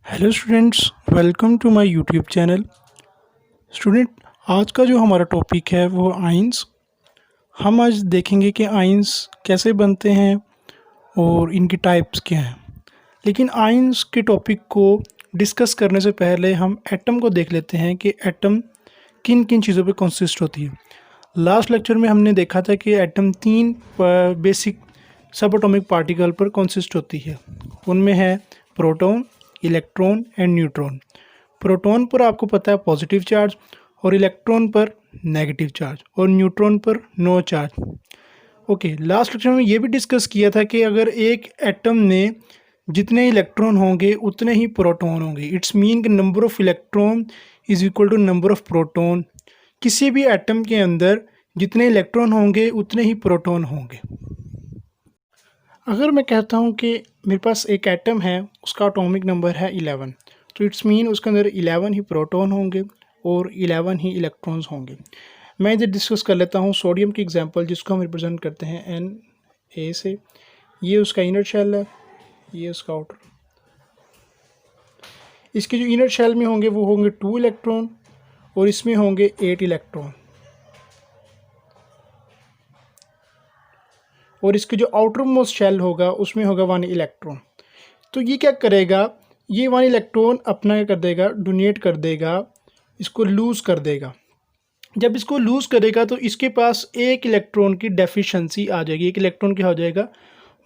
Hello students, welcome to my YouTube channel. Student, आज का जो हमारा टॉपिक है वो आयंस। हम आज देखेंगे कि आयंस कैसे बनते हैं और इनकी टाइप्स क्या हैं। लेकिन आयंस के टॉपिक को डिस्कस करने से पहले हम एटम को देख लेते हैं कि एटम किन किन चीज़ों पे कंसिस्ट होती है। लास्ट लेक्चर में हमने देखा था कि एटम तीन बेसिक सब एटॉमिक पार्टिकल पर कंसिस्ट होती है। उनमें है proton, electron and neutron. Proton पर आपको पता है पॉजिटिव चार्ज, और इलेक्ट्रॉन पर नेगेटिव चार्ज, और न्यूट्रॉन पर no charge. Okay, last lecture में ये भी डिस्कस किया था कि अगर एक एटम में जितने इलेक्ट्रॉन होंगे उतने ही प्रोटॉन होंगे। इट्स मीन कि number of electron is equal to number of proton. किसी भी एटम के अंदर जितने इलेक्ट्रॉन होंगे उतने ही प्रोटॉन होंगे। अगर मैं कहता हूँ कि मेरे पास एक एटम है, उसका एटॉमिक नंबर है 11, तो इट्स मीन उसके अंदर 11 ही प्रोटॉन होंगे और 11 ही इलेक्ट्रॉन्स होंगे। मैं इधर डिस्कस कर लेता हूँ सोडियम की एग्जांपल, जिसको हम रिप्रेजेंट करते हैं Na से। ये उसका इनर शेल है, ये उसका आउटर। इसके जो इनर शेल में होंगे वो होंगे 2 इलेक्ट्रॉन, और इसमें होंगे 8 इलेक्ट्रॉन, और इसके जो आउटर मोस्ट शेल होगा उसमें होगा 1 इलेक्ट्रॉन। तो ये क्या करेगा, ये 1 इलेक्ट्रॉन अपना क्या कर देगा, डोनेट कर देगा, इसको लूज़ कर देगा। जब इसको लूज़ करेगा तो इसके पास एक इलेक्ट्रॉन की डेफिशिएंसी आ जाएगी, एक इलेक्ट्रॉन क्या हो जाएगा,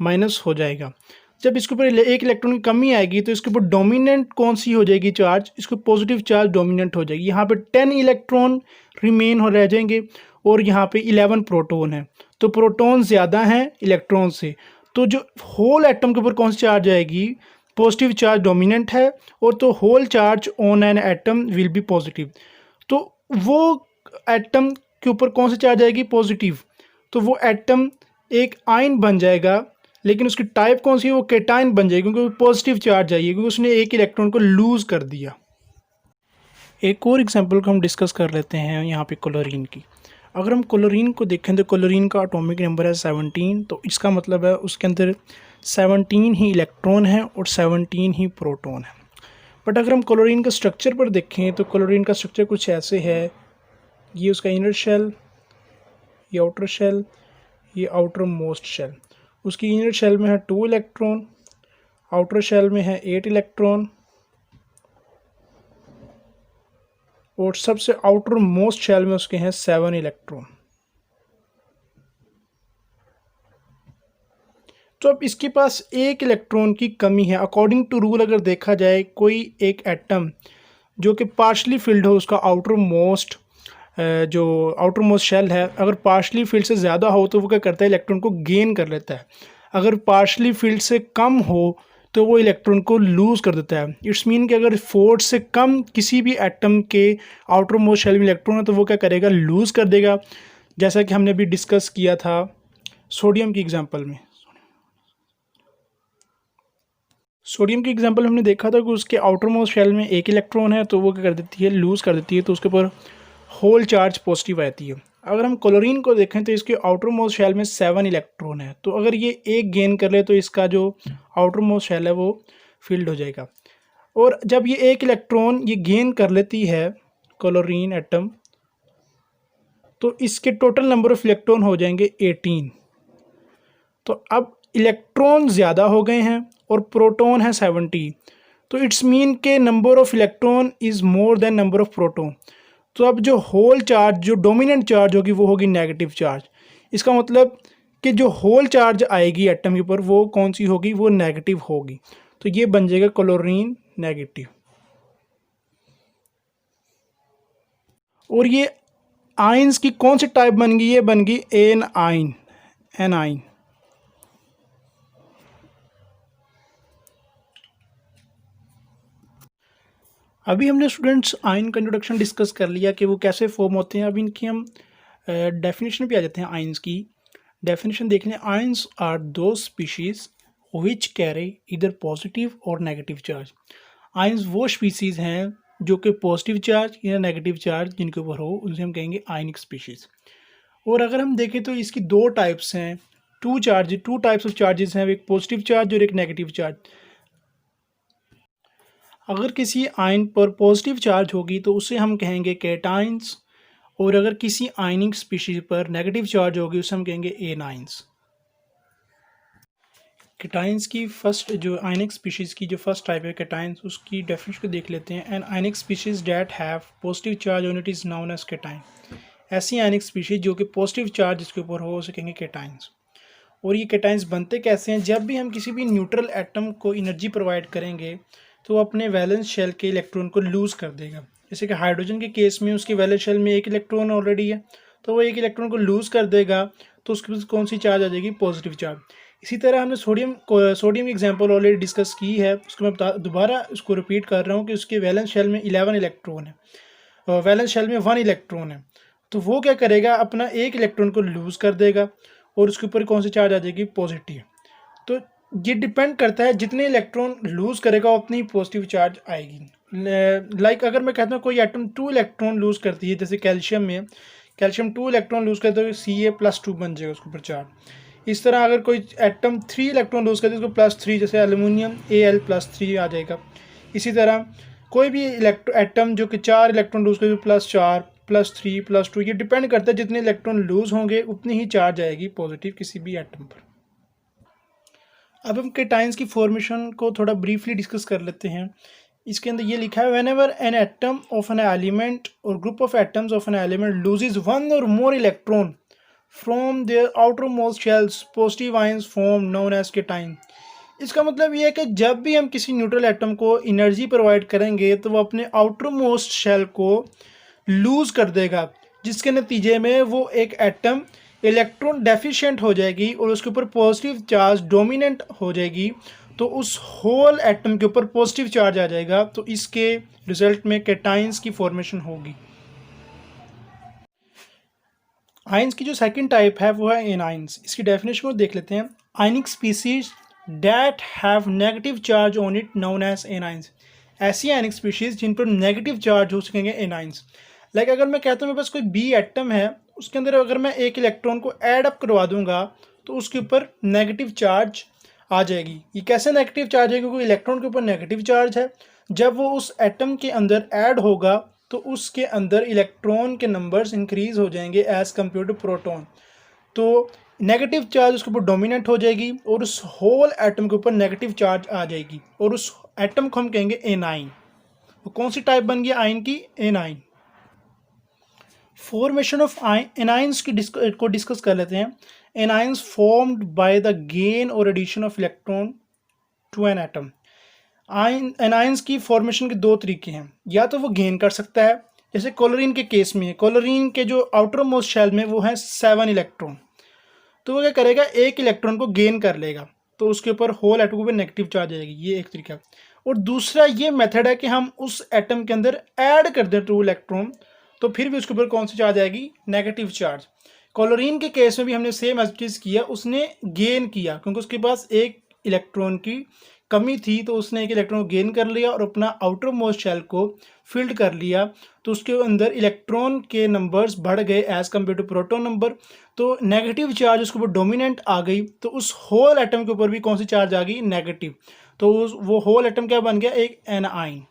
माइनस हो जाएगा। जब इसके ऊपर एक इलेक्ट्रॉन की कमी आएगी तो इसके ऊपर डोमिनेंट कौन सी हो जाएगी चार्ज, इसको पॉजिटिव चार्ज डोमिनेंट हो जाएगी। यहाँ पे 10 इलेक्ट्रॉन रिमेन हो रह जाएंगे, और यहाँ पे 11 प्रोटॉन है। तो प्रोटॉन ज़्यादा हैं इलेक्ट्रॉन से, तो जो होल एटम के ऊपर कौन सी चार्ज आएगी, पॉजिटिव चार्ज डोमिनेंट है, और तो whole charge on an atom will be positive. तो वो एटम के ऊपर कौन सी चार्ज आएगी, पॉजिटिव। तो वो एटम एक आयन बन जाएगा, लेकिन उसकी टाइप कौन सी है, वो केटायन बन जाएगी, क्योंकि पॉजिटिव चार्ज आएगी, क्योंकि उसने एक इलेक्ट्रॉन को लूज कर दिया। एक और एग्जांपल को हम डिस्कस कर लेते हैं यहाँ पे क्लोरीन की। अगर हम क्लोरीन को देखें तो क्लोरीन का एटॉमिक नंबर है 17। तो इसका मतलब है उसके अंदर 17 ही इलेक्ट्रॉन है और 17 ही प्रोटॉन है। बट अगर हम क्लोरीन का स्ट्रक्चर पर देखें तो क्लोरीन का स्ट्रक्चर कुछ ऐसे है। ये उसका इनर शेल, ये आउटर शेल, ये आउटर मोस्ट शेल। उसकी इनर शेल में है 2 इलेक्ट्रॉन, आउटर शेल में है 8 इलेक्ट्रॉन, और सबसे आउटर मोस्ट शेल में उसके हैं 7 इलेक्ट्रॉन। तो अब इसके पास एक इलेक्ट्रॉन की कमी है। अकॉर्डिंग टू रूल अगर देखा जाए, कोई एक एटम जो कि पार्शली फिल्ड हो, उसका जो आउटर मोस्ट शेल है, अगर पार्शली फील्ड से ज़्यादा हो तो वो क्या करता है, इलेक्ट्रॉन को गेन कर लेता है। अगर पार्शली फील्ड से कम हो तो वो इलेक्ट्रॉन को लूज़ कर देता है। इट्स मीन कि अगर 4 से कम किसी भी एटम के आउटर मोस्ट शेल में इलेक्ट्रॉन है तो वो क्या करेगा, लूज़ कर देगा। जैसा कि हमने अभी डिस्कस किया था सोडियम की एग्जांपल में। सोडियम की एग्जांपल हमने देखा था कि उसके आउटर मोस्ट शेल में एक इलेक्ट्रॉन है, तो वो क्या कर देती है, लूज़ कर देती है, तो उसके ऊपर होल चार्ज पॉजिटिव आती है। अगर हम क्लोरीन को देखें तो इसके आउटर मोस्ट शेल में 7 इलेक्ट्रॉन है, तो अगर ये एक गेन कर ले तो इसका जो आउटर मोस्ट शेल है वो फील्ड हो जाएगा। और जब ये एक इलेक्ट्रॉन ये गेन कर लेती है क्लोरीन एटम, तो इसके टोटल नंबर ऑफ इलेक्ट्रॉन हो जाएंगे 18। तो अब इलेक्ट्रॉन ज़्यादा हो गए हैं और प्रोटॉन है 70। तो इट्स मीन के number of electron is more than number of proton. तो अब जो होल चार्ज, जो डोमिनेंट चार्ज होगी वो होगी नेगेटिव चार्ज। इसका मतलब कि जो होल चार्ज आएगी एटम के ऊपर वो कौन सी होगी, वो नेगेटिव होगी। तो ये बन जाएगा क्लोरीन नेगेटिव। और ये आयंस की कौन सी टाइप बन गई, ये बन गई एन आयन, एन आयन। अभी हमने स्टूडेंट्स आयन का इंट्रोडक्शन डिस्कस कर लिया कि वो कैसे फॉर्म होते हैं। अभी इनकी हम डेफिनेशन पे आ जाते हैं। आयंस की डेफिनेशन देख लें। आयंस आर दो स्पीशीज विच कैरी इधर पॉजिटिव और नेगेटिव चार्ज। आयंस वो स्पीशीज़ हैं जो कि पॉजिटिव चार्ज या नेगेटिव चार्ज जिनके ऊपर हो, उनसे हम कहेंगे आयनिक स्पीशीज़। और अगर हम देखें तो इसकी दो टाइप्स हैं, टू टाइप्स ऑफ चार्जेस हैं, एक पॉजिटिव चार्ज और एक नेगेटिव चार्ज। अगर किसी आयन पर पॉजिटिव चार्ज होगी तो उसे हम कहेंगे कैटाइंस, और अगर किसी आयनिक स्पीशीज पर नेगेटिव चार्ज होगी उसे हम कहेंगे एनाइंस। कैटाइंस की फर्स्ट जो आयनिक स्पीशीज़ की जो फर्स्ट टाइप है कैटाइंस, उसकी डेफिनेशन को देख लेते हैं। An ionic species that have positive charge on it is known as cation. ऐसी आयनिक स्पीशीज़ जो कि पॉजिटिव चार्ज इसके ऊपर हो उसे कहेंगे कैटाइंस। और ये कैटाइंस बनते कैसे हैं? जब भी हम किसी भी न्यूट्रल एटम को एनर्जी प्रोवाइड करेंगे तो वो अपने वैलेंस शेल के इलेक्ट्रॉन को लूज़ कर देगा। जैसे कि हाइड्रोजन के केस में उसके वैलेंस शेल में एक इलेक्ट्रॉन ऑलरेडी है, तो वो एक इलेक्ट्रॉन को लूज़ कर देगा, तो उसके पास कौन सी चार्ज आ जाएगी? Positive charge. इसी तरह हमने सोडियम की एग्जांपल ऑलरेडी डिस्कस की है, उसको मैं दोबारा उसको रिपीट कर रहा हूँ कि उसके वैलेंस शेल में 11 इलेक्ट्रॉन है, वैलेंस शेल में 1 इलेक्ट्रॉन है। तो वो क्या करेगा? अपना एक इलेक्ट्रॉन को लूज़ कर देगा और उसके ऊपर कौन सी चार्ज आ जाएगी? पॉजिटिव। तो ये डिपेंड करता है, जितने इलेक्ट्रॉन लूज़ करेगा उतनी पॉजिटिव चार्ज आएगी। लाइक अगर मैं कहता हूँ कोई एटम 2 इलेक्ट्रॉन लूज़ करती है, जैसे कैल्शियम में कैल्शियम 2 इलेक्ट्रॉन लूज़ करता है तो Ca+2 बन जाएगा उसके ऊपर चार्ज। इस तरह अगर कोई एटम 3 इलेक्ट्रॉन लूज़ करते है उसको +3, जैसे एल्यूमिनियम Al+3 आ जाएगा। इसी तरह कोई भी एटम जो कि 4 इलेक्ट्रॉन लूज़ करे +4, +3, +2, ये डिपेंड करता है जितने इलेक्ट्रॉन लूज़ होंगे उतनी ही चार्ज आएगी पॉजिटिव किसी भी एटम पर। अब हम कैटाइंस की फॉर्मेशन को थोड़ा ब्रीफली डिस्कस कर लेते हैं। इसके अंदर ये लिखा है, whenever an atom of an element और group of atoms of an element loses one और more electron from there outermost shells positive ions form known as cation. इसका मतलब ये है कि जब भी हम किसी न्यूट्रल एटम को एनर्जी प्रोवाइड करेंगे तो वो अपने आउटर मोस्ट शेल को लूज़ कर देगा, जिसके नतीजे में वो एक एटम इलेक्ट्रॉन डेफिशिएंट हो जाएगी और उसके ऊपर पॉजिटिव चार्ज डोमिनेंट हो जाएगी, तो उस होल एटम के ऊपर पॉजिटिव चार्ज आ जाएगा। तो इसके रिजल्ट में कैटाइंस की फॉर्मेशन होगी। आयंस की जो सेकंड टाइप है वो है एनाइंस। इसकी डेफिनेशन को देख लेते हैं। Ionic species that have negative charge on it known as anions. ऐसी आयनिक स्पीशीज जिन पर नेगेटिव चार्ज हो सकेंगे एनाइंस। लाइक अगर मैं कहता हूँ मेरे पास कोई बी एटम है, उसके अंदर अगर मैं एक इलेक्ट्रॉन को ऐड अप करवा दूंगा तो उसके ऊपर नेगेटिव चार्ज आ जाएगी। ये कैसे नेगेटिव चार्ज है? क्योंकि इलेक्ट्रॉन के ऊपर नेगेटिव चार्ज है। जब वो उस एटम के अंदर ऐड होगा तो उसके अंदर इलेक्ट्रॉन के नंबर्स इंक्रीज हो जाएंगे एज कम्पेयर टू प्रोटॉन। तो नेगेटिव चार्ज उसके ऊपर डोमिनेंट हो जाएगी और उस होल एटम के ऊपर नेगेटिव चार्ज आ जाएगी और उस एटम को हम कहेंगे एनाइन। तो कौन सी टाइप बन गई आयन की? एनाइन। फॉर्मेशन ऑफ एनाइंस को डिस्कस कर लेते हैं। Anions formed by the gain और addition of electron to an atom. Anions की फॉर्मेशन के दो तरीके हैं। या तो वो गेन कर सकता है, जैसे क्लोरीन के केस में, क्लोरीन के जो आउटर मोस्ट शेल में वो है 7 इलेक्ट्रॉन, तो वो क्या करेगा? एक इलेक्ट्रॉन को गेन कर लेगा तो उसके ऊपर होल एटम पर नेगेटिव चार्ज आएगी। ये एक तरीका। और दूसरा ये मेथड है कि हम उस एटम के अंदर ऐड कर दें 2 इलेक्ट्रॉन, तो फिर भी उसके ऊपर कौन सी चार्ज आएगी? Negative charge. क्लोरीन के केस में भी हमने सेम चीज़ किया, उसने गेन किया क्योंकि उसके पास एक इलेक्ट्रॉन की कमी थी, तो उसने एक इलेक्ट्रॉन को गेन कर लिया और अपना आउटर मोस्ट शेल को फिल्ड कर लिया, तो उसके अंदर इलेक्ट्रॉन के नंबर्स बढ़ गए as compare to proton number. तो नेगेटिव चार्ज उसके ऊपर डोमिनेंट आ गई, तो उस होल एटम के ऊपर भी कौन सी चार्ज आ गई? नेगेटिव। तो वो होल एटम क्या बन गया? एक एनाइन।